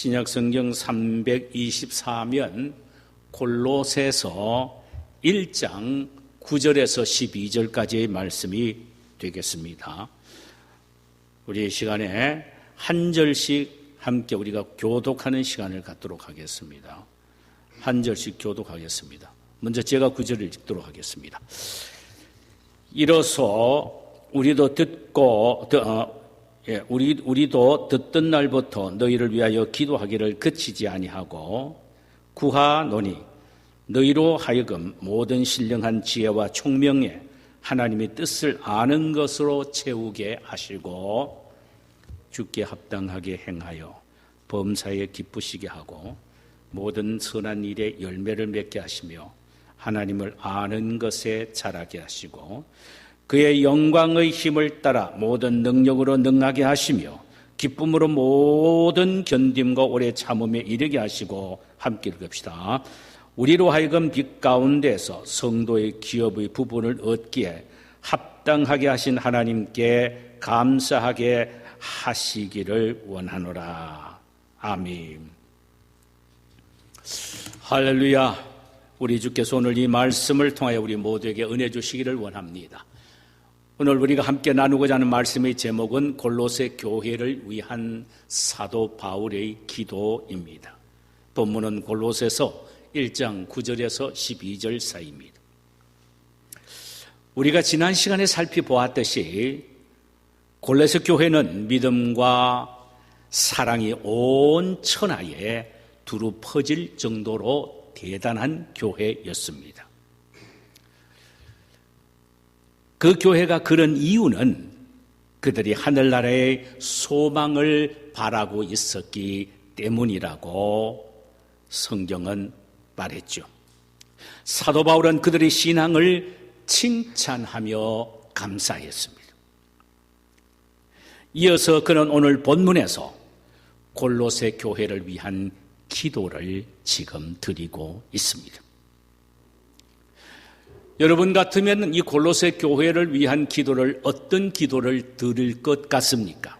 신약성경 324면 골로새서 1장 9절에서 12절까지의 말씀이 되겠습니다. 우리 시간에 한 절씩 함께 우리가 교독하는 시간을 갖도록 하겠습니다. 한 절씩 교독하겠습니다. 먼저 제가 9절을 읽도록 하겠습니다. 이로써 우리도 듣던 날부터 너희를 위하여 기도하기를 그치지 아니하고 구하노니 너희로 하여금 모든 신령한 지혜와 총명에 하나님의 뜻을 아는 것으로 채우게 하시고 주께 합당하게 행하여 범사에 기쁘시게 하고 모든 선한 일에 열매를 맺게 하시며 하나님을 아는 것에 자라게 하시고 그의 영광의 힘을 따라 모든 능력으로 능하게 하시며 기쁨으로 모든 견딤과 오래 참음에 이르게 하시고 함께 읽읍시다. 우리로 하여금 빛 가운데서 성도의 기업의 부분을 얻기에 합당하게 하신 하나님께 감사하게 하시기를 원하노라. 아멘. 할렐루야. 우리 주께서 오늘 이 말씀을 통하여 우리 모두에게 은혜 주시기를 원합니다. 오늘 우리가 함께 나누고자 하는 말씀의 제목은 골로새 교회를 위한 사도 바울의 기도입니다. 본문은 골로새서 1장 9절에서 12절 사이입니다. 우리가 지난 시간에 살펴보았듯이 골로새 교회는 믿음과 사랑이 온 천하에 두루 퍼질 정도로 대단한 교회였습니다. 그 교회가 그런 이유는 그들이 하늘나라의 소망을 바라고 있었기 때문이라고 성경은 말했죠. 사도 바울은 그들의 신앙을 칭찬하며 감사했습니다. 이어서 그는 오늘 본문에서 골로새 교회를 위한 기도를 지금 드리고 있습니다. 여러분 같으면 이 골로새 교회를 위한 기도를 어떤 기도를 드릴 것 같습니까?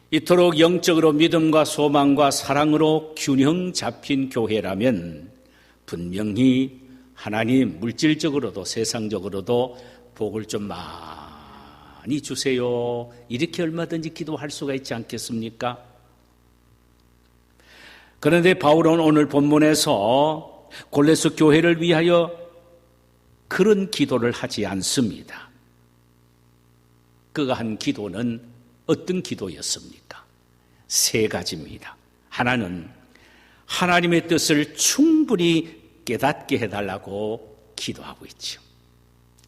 이토록 영적으로 믿음과 소망과 사랑으로 균형 잡힌 교회라면 분명히 하나님 물질적으로도 세상적으로도 복을 좀 많이 주세요. 이렇게 얼마든지 기도할 수가 있지 않겠습니까? 그런데 바울은 오늘 본문에서 골로새 교회를 위하여 그런 기도를 하지 않습니다. 그가 한 기도는 어떤 기도였습니까? 세 가지입니다. 하나는 하나님의 뜻을 충분히 깨닫게 해달라고 기도하고 있죠.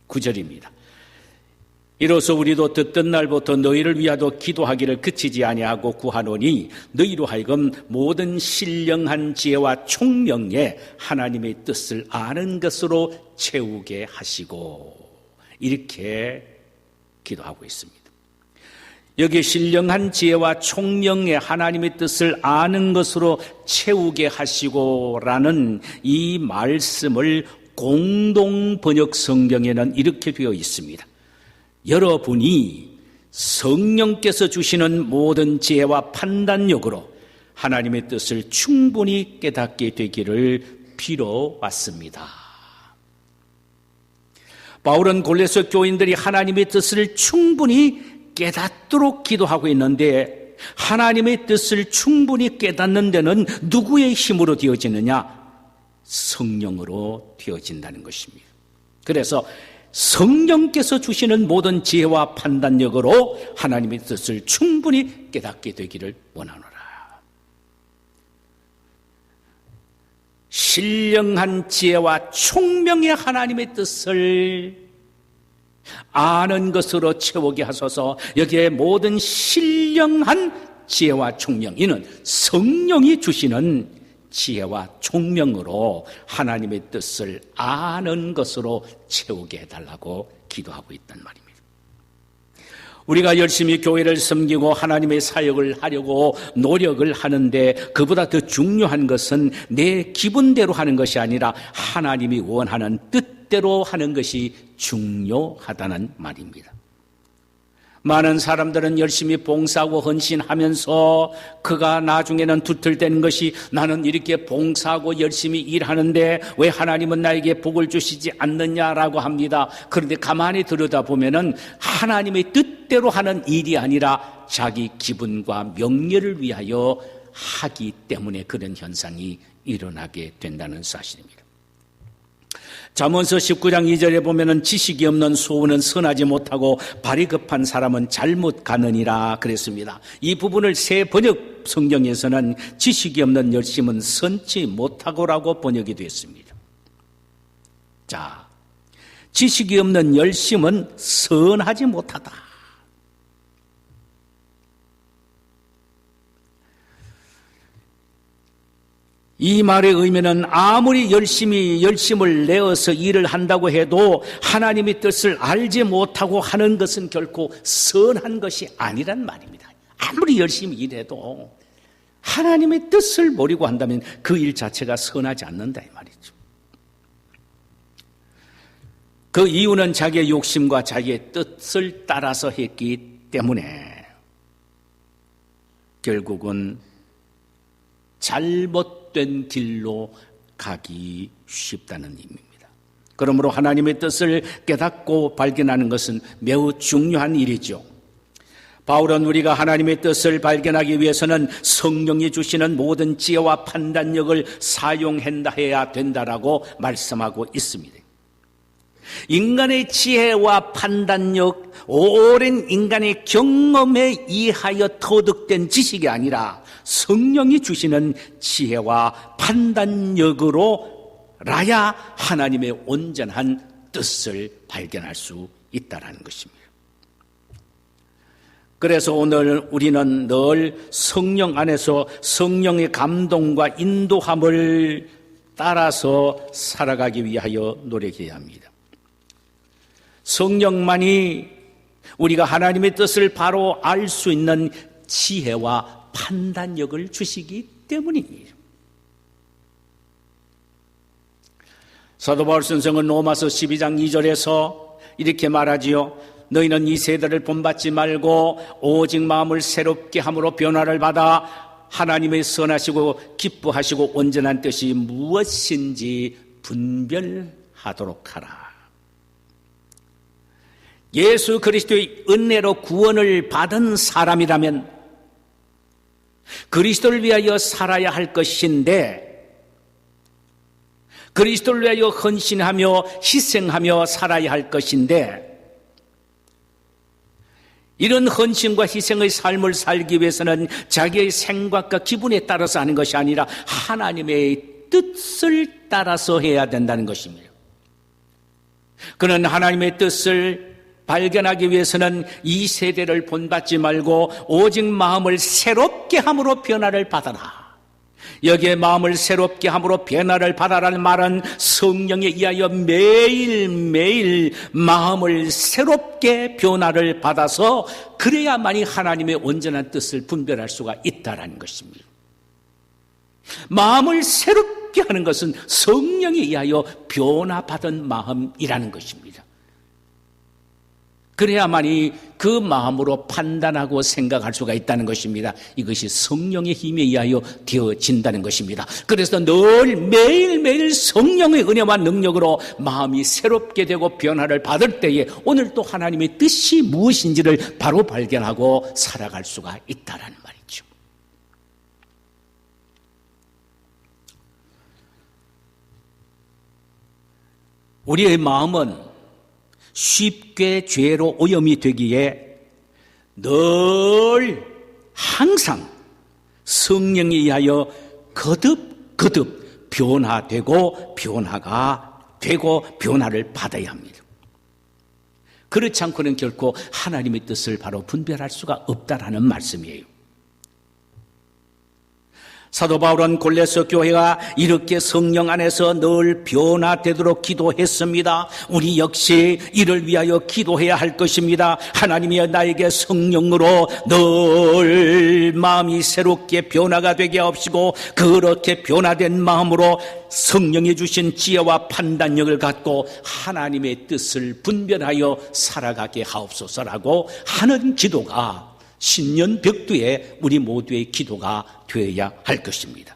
9절입니다. 이로써 우리도 듣던 날부터 너희를 위하여 기도하기를 그치지 아니하고 구하노니 너희로 하여금 모든 신령한 지혜와 총명에 하나님의 뜻을 아는 것으로 채우게 하시고 이렇게 기도하고 있습니다. 여기 신령한 지혜와 총명에 하나님의 뜻을 아는 것으로 채우게 하시고라는 이 말씀을 공동 번역 성경에는 이렇게 되어 있습니다. 여러분이 성령께서 주시는 모든 지혜와 판단력으로 하나님의 뜻을 충분히 깨닫게 되기를 빌어왔습니다. 바울은 골로새 교인들이 하나님의 뜻을 충분히 깨닫도록 기도하고 있는데 하나님의 뜻을 충분히 깨닫는 데는 누구의 힘으로 되어지느냐? 성령으로 되어진다는 것입니다. 그래서 성령께서 주시는 모든 지혜와 판단력으로 하나님의 뜻을 충분히 깨닫게 되기를 원하노라. 신령한 지혜와 총명의 하나님의 뜻을 아는 것으로 채우게 하소서. 여기에 모든 신령한 지혜와 총명, 이는 성령이 주시는 지혜와 총명으로 하나님의 뜻을 아는 것으로 채우게 해달라고 기도하고 있단 말입니다. 우리가 열심히 교회를 섬기고 하나님의 사역을 하려고 노력을 하는데 그보다 더 중요한 것은 내 기분대로 하는 것이 아니라 하나님이 원하는 뜻대로 하는 것이 중요하다는 말입니다. 많은 사람들은 열심히 봉사하고 헌신하면서 그가 나중에는 두틀대는 것이 나는 이렇게 봉사하고 열심히 일하는데 왜 하나님은 나에게 복을 주시지 않느냐라고 합니다. 그런데 가만히 들여다보면은 하나님의 뜻대로 하는 일이 아니라 자기 기분과 명예를 위하여 하기 때문에 그런 현상이 일어나게 된다는 사실입니다. 잠언서 19장 2절에 보면은 지식이 없는 소원은 선하지 못하고 발이 급한 사람은 잘못 가느니라 그랬습니다. 이 부분을 새 번역 성경에서는 지식이 없는 열심은 선치 못하고라고 번역이 됐습니다. 자, 지식이 없는 열심은 선하지 못하다. 이 말의 의미는 아무리 열심을 내어서 일을 한다고 해도 하나님의 뜻을 알지 못하고 하는 것은 결코 선한 것이 아니란 말입니다. 아무리 열심히 일해도 하나님의 뜻을 모르고 한다면 그 일 자체가 선하지 않는다 이 말이죠. 그 이유는 자기의 욕심과 자기의 뜻을 따라서 했기 때문에 결국은 잘못된 길로 가기 쉽다는 의미입니다. 그러므로 하나님의 뜻을 깨닫고 발견하는 것은 매우 중요한 일이죠. 바울은 우리가 하나님의 뜻을 발견하기 위해서는 성령이 주시는 모든 지혜와 판단력을 사용해야 된다라고 말씀하고 있습니다. 인간의 지혜와 판단력, 오랜 인간의 경험에 의하여 터득된 지식이 아니라 성령이 주시는 지혜와 판단력으로라야 하나님의 온전한 뜻을 발견할 수 있다는 것입니다. 그래서 오늘 우리는 늘 성령 안에서 성령의 감동과 인도함을 따라서 살아가기 위하여 노력해야 합니다. 성령만이 우리가 하나님의 뜻을 바로 알 수 있는 지혜와 판단력을 주시기 때문입니다. 사도 바울 선생은 로마서 12장 2절에서 이렇게 말하지요. 너희는 이 세대를 본받지 말고 오직 마음을 새롭게 함으로 변화를 받아 하나님의 선하시고 기뻐하시고 온전한 뜻이 무엇인지 분별하도록 하라. 예수 그리스도의 은혜로 구원을 받은 사람이라면 그리스도를 위하여 살아야 할 것인데 그리스도를 위하여 헌신하며 희생하며 살아야 할 것인데 이런 헌신과 희생의 삶을 살기 위해서는 자기의 생각과 기분에 따라서 하는 것이 아니라 하나님의 뜻을 따라서 해야 된다는 것입니다. 그는 하나님의 뜻을 발견하기 위해서는 이 세대를 본받지 말고 오직 마음을 새롭게 함으로 변화를 받아라. 여기에 마음을 새롭게 함으로 변화를 받아라는 말은 성령에 의하여 매일매일 마음을 새롭게 변화를 받아서 그래야만이 하나님의 온전한 뜻을 분별할 수가 있다는 것입니다. 마음을 새롭게 하는 것은 성령에 의하여 변화받은 마음이라는 것입니다. 그래야만이 그 마음으로 판단하고 생각할 수가 있다는 것입니다. 이것이 성령의 힘에 의하여 되어진다는 것입니다. 그래서 늘 매일매일 성령의 은혜와 능력으로 마음이 새롭게 되고 변화를 받을 때에 오늘 또 하나님의 뜻이 무엇인지를 바로 발견하고 살아갈 수가 있다는 말이죠. 우리의 마음은 쉽게 죄로 오염이 되기에 늘 항상 성령에 의하여 거듭 변화되고 변화가 되고 변화를 받아야 합니다. 그렇지 않고는 결코 하나님의 뜻을 바로 분별할 수가 없다라는 말씀이에요. 사도 바울은 골로새 교회가 이렇게 성령 안에서 늘 변화되도록 기도했습니다. 우리 역시 이를 위하여 기도해야 할 것입니다. 하나님이 나에게 성령으로 늘 마음이 새롭게 변화가 되게 하옵시고, 그렇게 변화된 마음으로 성령이 주신 지혜와 판단력을 갖고 하나님의 뜻을 분별하여 살아가게 하옵소서라고 하는 기도가 신년 벽두에 우리 모두의 기도가 되어야 할 것입니다.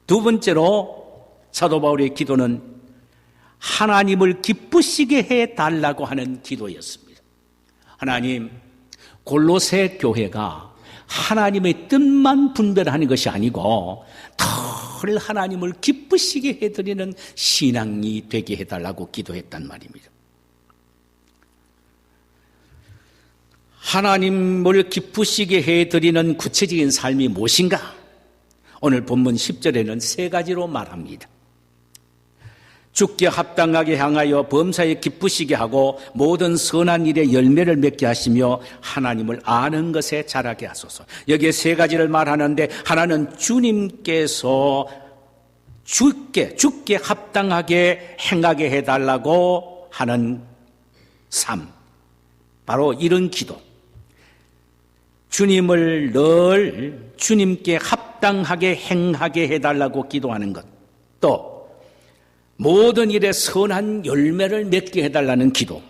두 번째로 사도 바울의 기도는 하나님을 기쁘시게 해달라고 하는 기도였습니다. 하나님, 골로새 교회가 하나님의 뜻만 분별하는 것이 아니고 늘 하나님을 기쁘시게 해드리는 신앙이 되게 해달라고 기도했단 말입니다. 하나님을 기쁘시게 해드리는 구체적인 삶이 무엇인가? 오늘 본문 10절에는 세 가지로 말합니다. 주께 합당하게 향하여 범사에 기쁘시게 하고 모든 선한 일에 열매를 맺게 하시며 하나님을 아는 것에 자라게 하소서. 여기에 세 가지를 말하는데, 하나는 주님께서 주께 합당하게 행하게 해달라고 하는 삶, 바로 이런 기도. 주님을 늘 주님께 합당하게 행하게 해달라고 기도하는 것, 또 모든 일에 선한 열매를 맺게 해달라는 기도,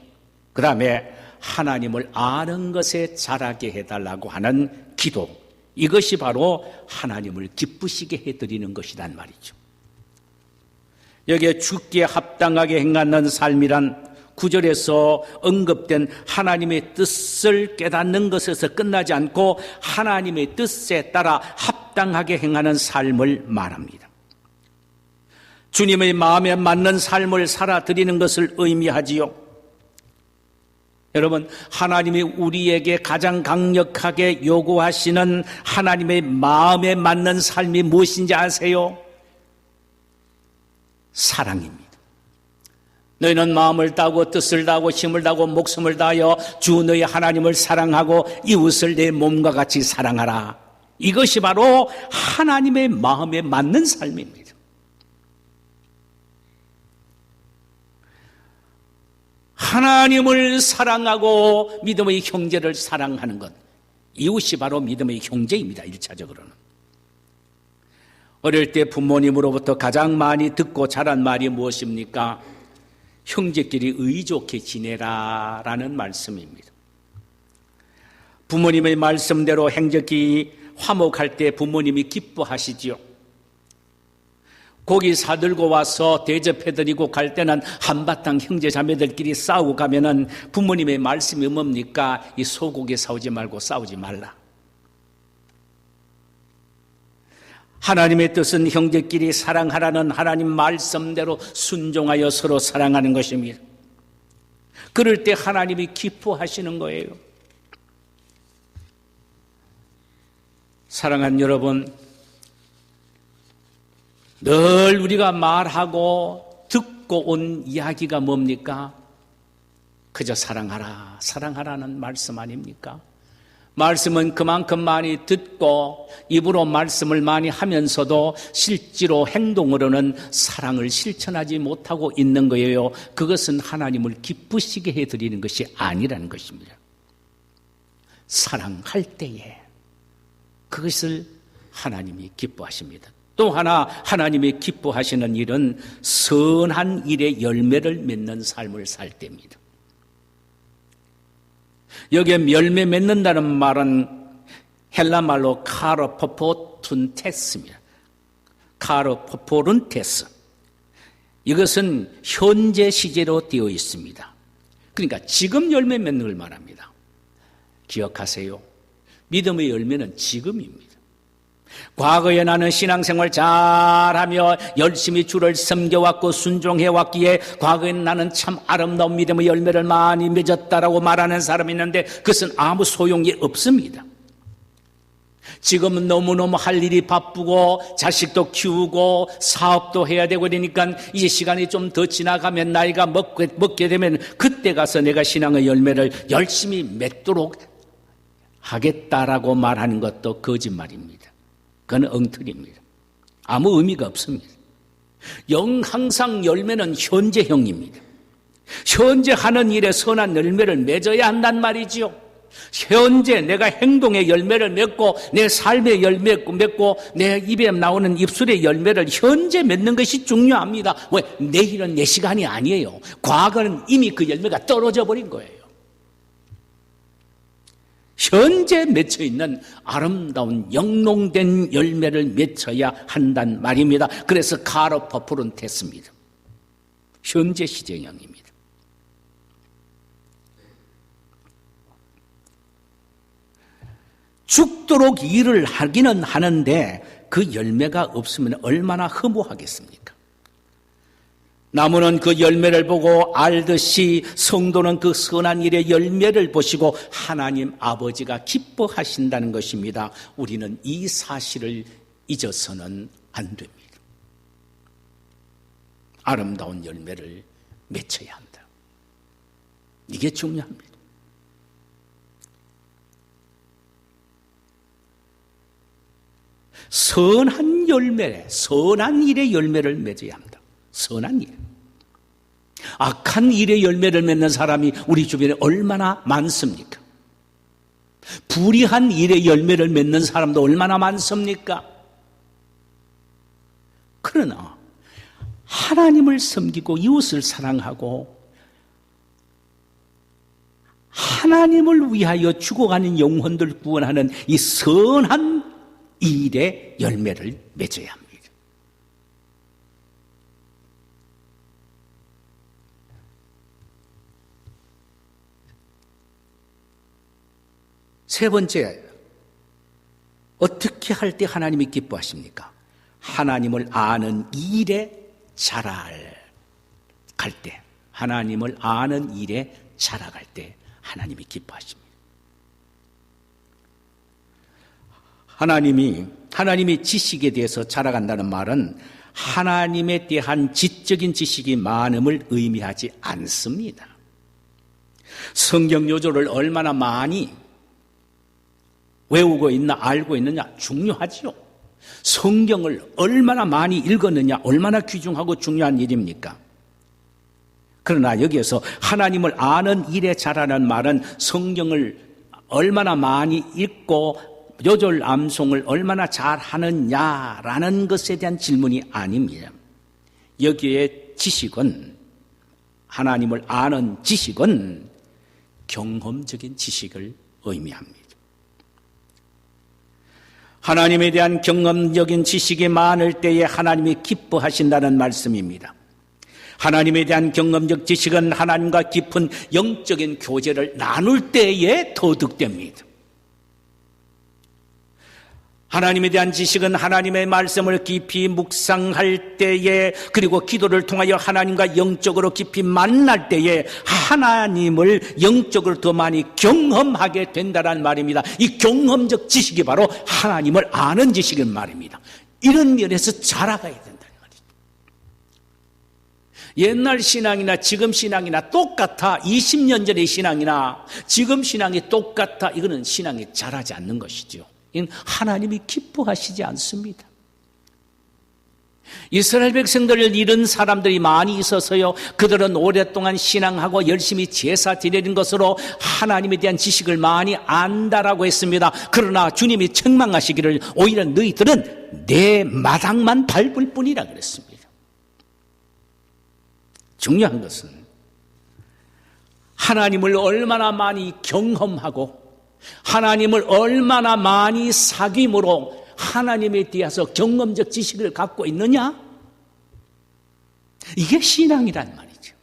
그 다음에 하나님을 아는 것에 자라게 해달라고 하는 기도, 이것이 바로 하나님을 기쁘시게 해드리는 것이란 말이죠. 여기에 주께 합당하게 행하는 삶이란 9절에서 언급된 하나님의 뜻을 깨닫는 것에서 끝나지 않고 하나님의 뜻에 따라 합당하게 행하는 삶을 말합니다. 주님의 마음에 맞는 삶을 살아드리는 것을 의미하지요. 여러분, 하나님이 우리에게 가장 강력하게 요구하시는 하나님의 마음에 맞는 삶이 무엇인지 아세요? 사랑입니다. 너희는 마음을 다하고 뜻을 다하고 힘을 다하고 목숨을 다하여 주 너희 하나님을 사랑하고 이웃을 내 몸과 같이 사랑하라. 이것이 바로 하나님의 마음에 맞는 삶입니다. 하나님을 사랑하고 믿음의 형제를 사랑하는 것, 이웃이 바로 믿음의 형제입니다. 1차적으로는. 어릴 때 부모님으로부터 가장 많이 듣고 자란 말이 무엇입니까? 형제끼리 의좋게 지내라라는 말씀입니다. 부모님의 말씀대로 형제끼리 화목할 때 부모님이 기뻐하시지요. 고기 사들고 와서 대접해드리고 갈 때는 한바탕 형제 자매들끼리 싸우고 가면은 부모님의 말씀이 뭡니까? 이 소고기 사오지 말고 싸우지 말라. 하나님의 뜻은 형제끼리 사랑하라는 하나님 말씀대로 순종하여 서로 사랑하는 것입니다. 그럴 때 하나님이 기뻐하시는 거예요. 사랑하는 여러분, 늘 우리가 말하고 듣고 온 이야기가 뭡니까? 그저 사랑하라, 사랑하라는 말씀 아닙니까? 말씀은 그만큼 많이 듣고 입으로 말씀을 많이 하면서도 실제로 행동으로는 사랑을 실천하지 못하고 있는 거예요. 그것은 하나님을 기쁘시게 해드리는 것이 아니라는 것입니다. 사랑할 때에 그것을 하나님이 기뻐하십니다. 또 하나 하나님이 기뻐하시는 일은 선한 일의 열매를 맺는 삶을 살 때입니다. 여기에 열매 맺는다는 말은 헬라 말로 카르포포툰테스입니다. 카르포포룬테스. 이것은 현재 시제로 되어 있습니다. 그러니까 지금 열매 맺는 걸 말합니다. 기억하세요. 믿음의 열매는 지금입니다. 과거에 나는 신앙생활 잘하며 열심히 주를 섬겨왔고 순종해왔기에 과거에 나는 참 아름다운 믿음의 열매를 많이 맺었다라고 말하는 사람이 있는데 그것은 아무 소용이 없습니다. 지금은 너무너무 할 일이 바쁘고 자식도 키우고 사업도 해야 되고 그러니까 이제 시간이 좀 더 지나가면 나이가 먹게 되면 그때 가서 내가 신앙의 열매를 열심히 맺도록 하겠다라고 말하는 것도 거짓말입니다. 그건 엉터리입니다. 아무 의미가 없습니다. 항상 열매는 현재형입니다. 현재 하는 일에 선한 열매를 맺어야 한단 말이지요. 현재 내가 행동의 열매를 맺고 내 삶의 열매를 맺고 내 입에 나오는 입술의 열매를 현재 맺는 것이 중요합니다. 왜? 내일은 내 시간이 아니에요. 과거는 이미 그 열매가 떨어져 버린 거예요. 현재 맺혀 있는 아름다운 영롱된 열매를 맺어야 한단 말입니다. 그래서 가로 퍼플은 됐습니다. 현재 시제형입니다. 죽도록 일을 하기는 하는데 그 열매가 없으면 얼마나 허무하겠습니까? 나무는 그 열매를 보고 알듯이 성도는 그 선한 일의 열매를 보시고 하나님 아버지가 기뻐하신다는 것입니다. 우리는 이 사실을 잊어서는 안 됩니다. 아름다운 열매를 맺어야 한다. 이게 중요합니다. 선한 열매, 선한 일의 열매를 맺어야 합니다. 선한 일. 악한 일의 열매를 맺는 사람이 우리 주변에 얼마나 많습니까? 불의한 일의 열매를 맺는 사람도 얼마나 많습니까? 그러나 하나님을 섬기고 이웃을 사랑하고 하나님을 위하여 죽어가는 영혼들 구원하는 이 선한 일의 열매를 맺어야 합니다. 세 번째, 어떻게 할 때 하나님이 기뻐하십니까? 하나님을 아는 일에 자라갈 때, 하나님을 아는 일에 자라갈 때 하나님이 기뻐하십니다. 하나님의 지식에 대해서 자라간다는 말은 하나님에 대한 지적인 지식이 많음을 의미하지 않습니다. 성경 요조를 얼마나 많이 외우고 있나 알고 있느냐 중요하지요. 성경을 얼마나 많이 읽었느냐 얼마나 귀중하고 중요한 일입니까? 그러나 여기에서 하나님을 아는 일에 자라는 말은 성경을 얼마나 많이 읽고 요절 암송을 얼마나 잘하느냐라는 것에 대한 질문이 아닙니다. 여기에 지식은, 하나님을 아는 지식은 경험적인 지식을 의미합니다. 하나님에 대한 경험적인 지식이 많을 때에 하나님이 기뻐하신다는 말씀입니다. 하나님에 대한 경험적 지식은 하나님과 깊은 영적인 교제를 나눌 때에 더 득됩니다. 하나님에 대한 지식은 하나님의 말씀을 깊이 묵상할 때에, 그리고 기도를 통하여 하나님과 영적으로 깊이 만날 때에 하나님을 영적으로 더 많이 경험하게 된다는 말입니다. 이 경험적 지식이 바로 하나님을 아는 지식인 말입니다. 이런 면에서 자라가야 된다는 말이죠. 옛날 신앙이나 지금 신앙이나 똑같아. 20년 전의 신앙이나 지금 신앙이 똑같아. 이거는 신앙이 자라지 않는 것이죠. 이건 하나님이 기뻐하시지 않습니다. 이스라엘 백성들을 잃은 사람들이 많이 있어서요, 그들은 오랫동안 신앙하고 열심히 제사 드리는 것으로 하나님에 대한 지식을 많이 안다라고 했습니다. 그러나 주님이 책망하시기를 오히려 너희들은 내 마당만 밟을 뿐이라 그랬습니다. 중요한 것은 하나님을 얼마나 많이 경험하고 하나님을 얼마나 많이 사귐으로 하나님에 대해서 경험적 지식을 갖고 있느냐? 이게 신앙이란 말이죠.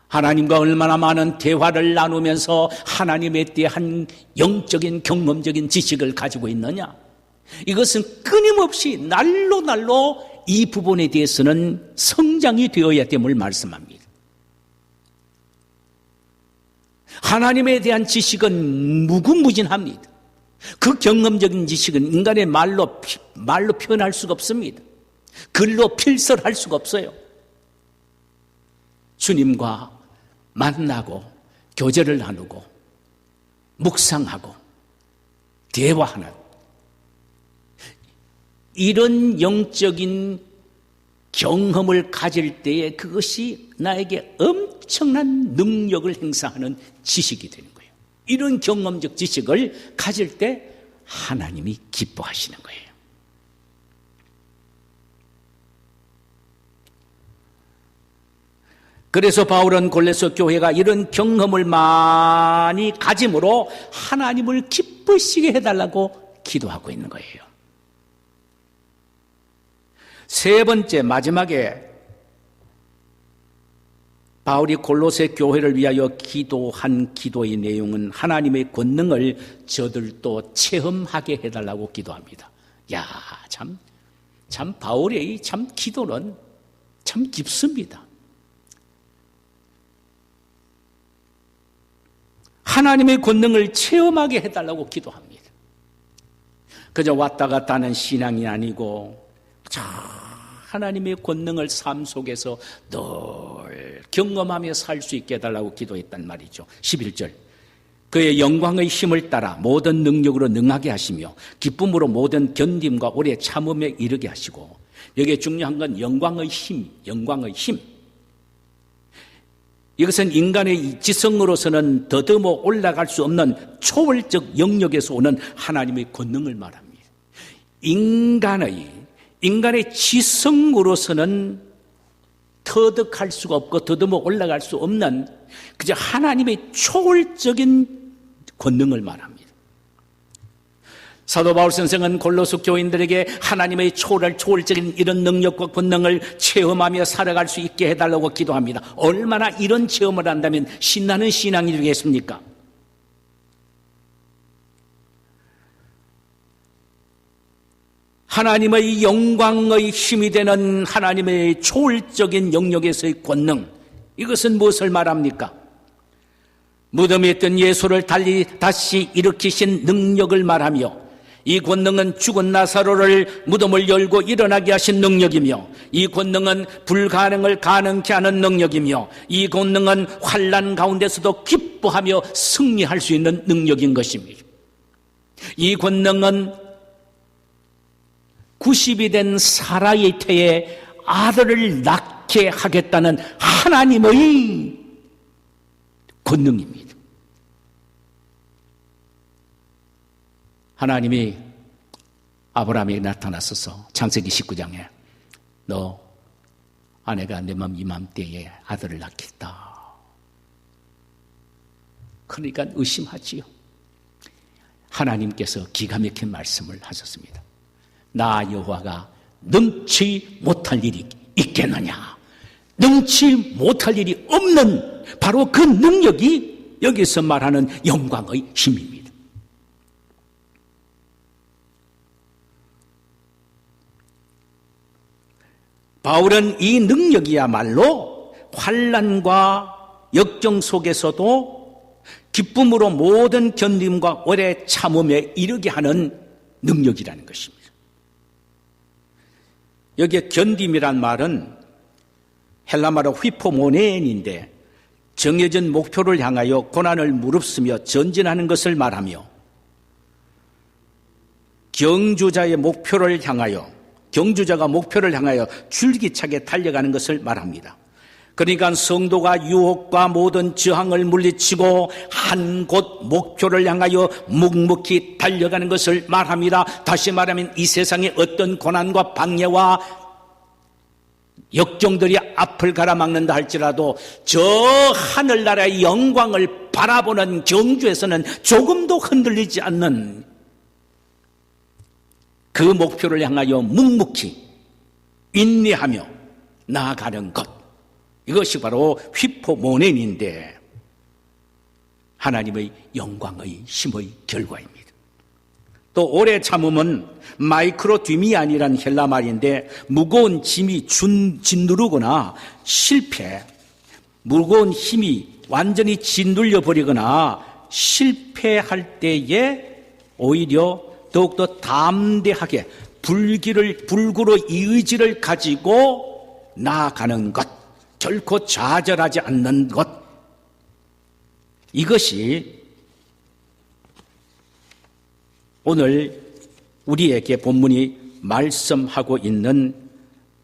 하나님과 얼마나 많은 대화를 나누면서 하나님에 대한 영적인 경험적인 지식을 가지고 있느냐? 이것은 끊임없이 날로 이 부분에 대해서는 성장이 되어야 됨을 말씀합니다. 하나님에 대한 지식은 무궁무진합니다. 그 경험적인 지식은 인간의 말로 표현할 수가 없습니다. 글로 필설할 수가 없어요. 주님과 만나고 교제를 나누고 묵상하고 대화하는 이런 영적인 경험을 가질 때에 그것이 나에게 엄청난 능력을 행사하는 지식이 되는 거예요. 이런 경험적 지식을 가질 때 하나님이 기뻐하시는 거예요. 그래서 바울은 골로새 교회가 이런 경험을 많이 가짐으로 하나님을 기쁘시게 해달라고 기도하고 있는 거예요. 세 번째, 마지막에 바울이 골로새 교회를 위하여 기도한 기도의 내용은 하나님의 권능을 저들도 체험하게 해달라고 기도합니다. 야, 참 바울의 참 기도는 참 깊습니다. 하나님의 권능을 체험하게 해달라고 기도합니다. 그저 왔다 갔다 하는 신앙이 아니고 하나님의 권능을 삶 속에서 늘 경험하며 살 수 있게 해달라고 기도했단 말이죠. 11절, 그의 영광의 힘을 따라 모든 능력으로 능하게 하시며 기쁨으로 모든 견딤과 오래 참음에 이르게 하시고, 여기에 중요한 건 영광의 힘, 영광의 힘. 이것은 인간의 지성으로서는 더듬어 올라갈 수 없는 초월적 영역에서 오는 하나님의 권능을 말합니다. 인간의 지성으로서는 터득할 수가 없고 더듬어 올라갈 수 없는 그저 하나님의 초월적인 권능을 말합니다. 사도 바울 선생은 골로새 교인들에게 하나님의 초월적인 이런 능력과 권능을 체험하며 살아갈 수 있게 해달라고 기도합니다. 얼마나 이런 체험을 한다면 신나는 신앙이 되겠습니까? 하나님의 영광의 힘이 되는 하나님의 초월적인 영역에서의 권능, 이것은 무엇을 말합니까? 무덤에 있던 예수를 다시 일으키신 능력을 말하며, 이 권능은 죽은 나사로를 무덤을 열고 일어나게 하신 능력이며, 이 권능은 불가능을 가능케 하는 능력이며, 이 권능은 환난 가운데서도 기뻐하며 승리할 수 있는 능력인 것입니다. 이 권능은 90이 된 사라의 태에 아들을 낳게 하겠다는 하나님의 권능입니다. 하나님이 아브라함에게 나타나서서 창세기 19장에 너 아내가 내 맘 이맘때에 아들을 낳겠다. 그러니까 의심하지요. 하나님께서 기가 막힌 말씀을 하셨습니다. 나 여호와가 능치 못할 일이 있겠느냐? 능치 못할 일이 없는 바로 그 능력이 여기서 말하는 영광의 힘입니다. 바울은 이 능력이야말로 환난과 역경 속에서도 기쁨으로 모든 견딤과 오래 참음에 이르게 하는 능력이라는 것입니다. 여기에 견딤이란 말은 헬라말로 휘포모네인인데 정해진 목표를 향하여 고난을 무릅쓰며 전진하는 것을 말하며, 경주자가 목표를 향하여 줄기차게 달려가는 것을 말합니다. 그러니까 성도가 유혹과 모든 저항을 물리치고 한 곳 목표를 향하여 묵묵히 달려가는 것을 말합니다. 다시 말하면 이 세상의 어떤 고난과 방해와 역경들이 앞을 가로막는다 할지라도 저 하늘나라의 영광을 바라보는 경주에서는 조금도 흔들리지 않는 그 목표를 향하여 묵묵히 인내하며 나아가는 것, 이것이 바로 휘포모넨인데 하나님의 영광의 힘의 결과입니다. 또 오래 참음은 마이크로디미안이라는 헬라 말인데 무거운 짐이 짓누르거나 실패, 무거운 힘이 완전히 짓눌려 버리거나 실패할 때에 오히려 더욱더 담대하게 불구로 이 의지를 가지고 나아가는 것, 결코 좌절하지 않는 것, 이것이 오늘 우리에게 본문이 말씀하고 있는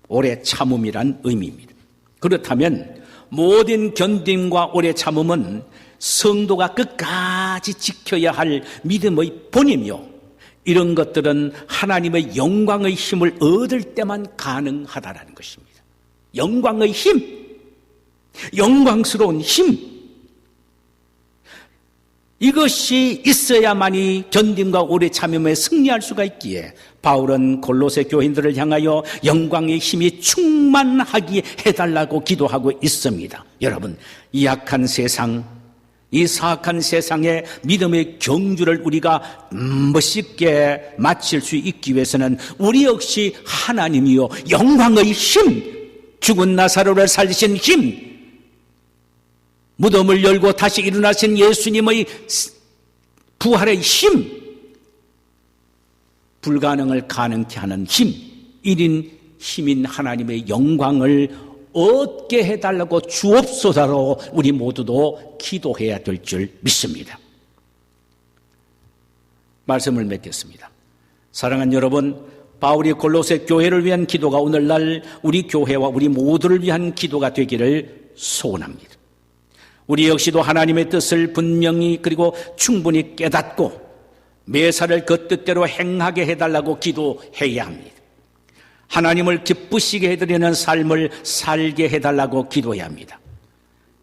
오래 참음이란 의미입니다. 그렇다면 모든 견딤과 오래 참음은 성도가 끝까지 지켜야 할 믿음의 본이며, 이런 것들은 하나님의 영광의 힘을 얻을 때만 가능하다는 것입니다. 영광의 힘, 영광스러운 힘, 이것이 있어야만이 견딤과 오래 참음에 승리할 수가 있기에 바울은 골로새 교인들을 향하여 영광의 힘이 충만하게 해달라고 기도하고 있습니다. 여러분, 이 약한 세상, 이 사악한 세상에 믿음의 경주를 우리가 멋있게 마칠 수 있기 위해서는 우리 역시 하나님이요 영광의 힘, 죽은 나사로를 살리신 힘, 무덤을 열고 다시 일어나신 예수님의 부활의 힘, 불가능을 가능케 하는 힘, 1인 힘인 하나님의 영광을 얻게 해달라고 주옵소서로 우리 모두도 기도해야 될 줄 믿습니다. 말씀을 맺겠습니다. 사랑하는 여러분, 바울이 골로새 교회를 위한 기도가 오늘날 우리 교회와 우리 모두를 위한 기도가 되기를 소원합니다. 우리 역시도 하나님의 뜻을 분명히 그리고 충분히 깨닫고 매사를 그 뜻대로 행하게 해달라고 기도해야 합니다. 하나님을 기쁘시게 해드리는 삶을 살게 해달라고 기도해야 합니다.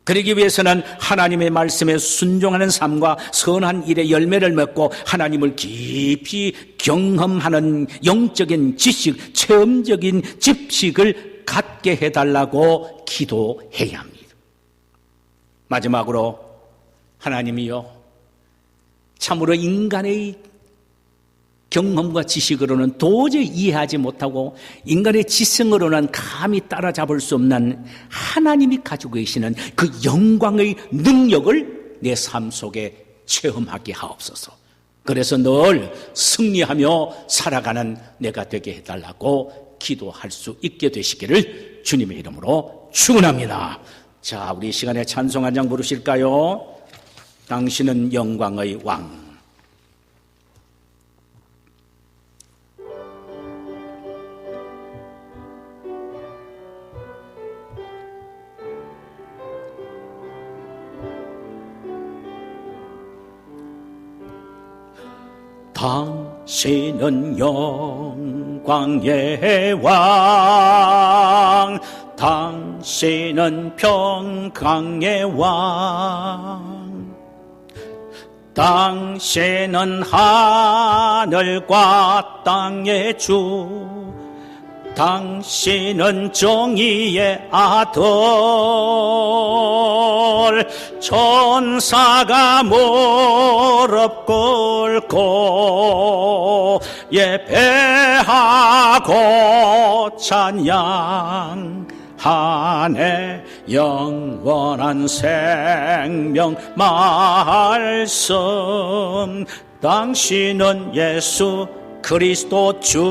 그러기 위해서는 하나님의 말씀에 순종하는 삶과 선한 일의 열매를 맺고 하나님을 깊이 경험하는 영적인 지식, 체험적인 지식을 갖게 해달라고 기도해야 합니다. 마지막으로 하나님이요, 참으로 인간의 경험과 지식으로는 도저히 이해하지 못하고 인간의 지성으로는 감히 따라잡을 수 없는 하나님이 가지고 계시는 그 영광의 능력을 내 삶 속에 체험하게 하옵소서. 그래서 늘 승리하며 살아가는 내가 되게 해달라고 기도할 수 있게 되시기를 주님의 이름으로 축원합니다. 자, 우리 시간에 찬송 한 장 부르실까요? 당신은 영광의 왕. 당신은 영광의 왕, 당신은 평강의 왕, 당신은 하늘과 땅의 주, 당신은 정의의 아들, 천사가 무릎 꿇고 예배하고 찬양하네. 영원한 생명 말씀, 당신은 예수 그리스도 주.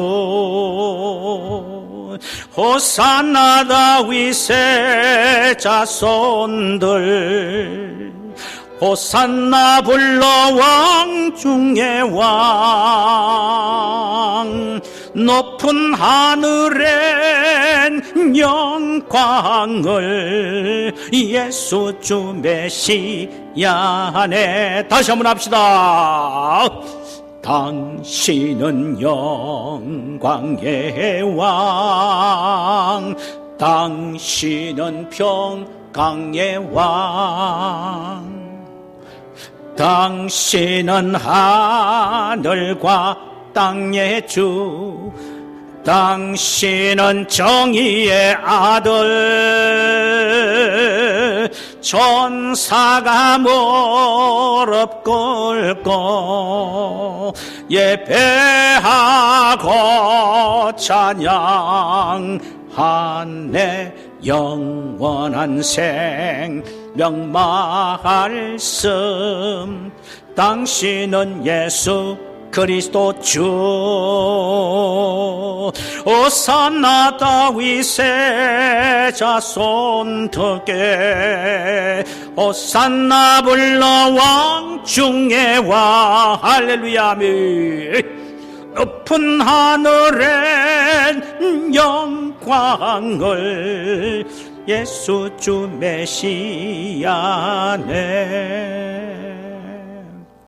호산나 다윗의 자손들, 호산나 불러 왕 중의 왕. 높은 하늘엔 영광을 예수 주 메시아네. 다시 한번 합시다. 당신은 영광의 왕, 당신은 평강의 왕, 당신은 하늘과 땅의 주, 당신은 정의의 아들, 천사가 무릎 꿇고 예배하고 찬양하네. 영원한 생명 말씀, 당신은 예수 그리스도 주. 호산나 다윗의 자손들께, 호산나 불러 왕 중의 왕. 할렐루야 아멘. 높은 하늘엔 영광을 예수 주 메시아네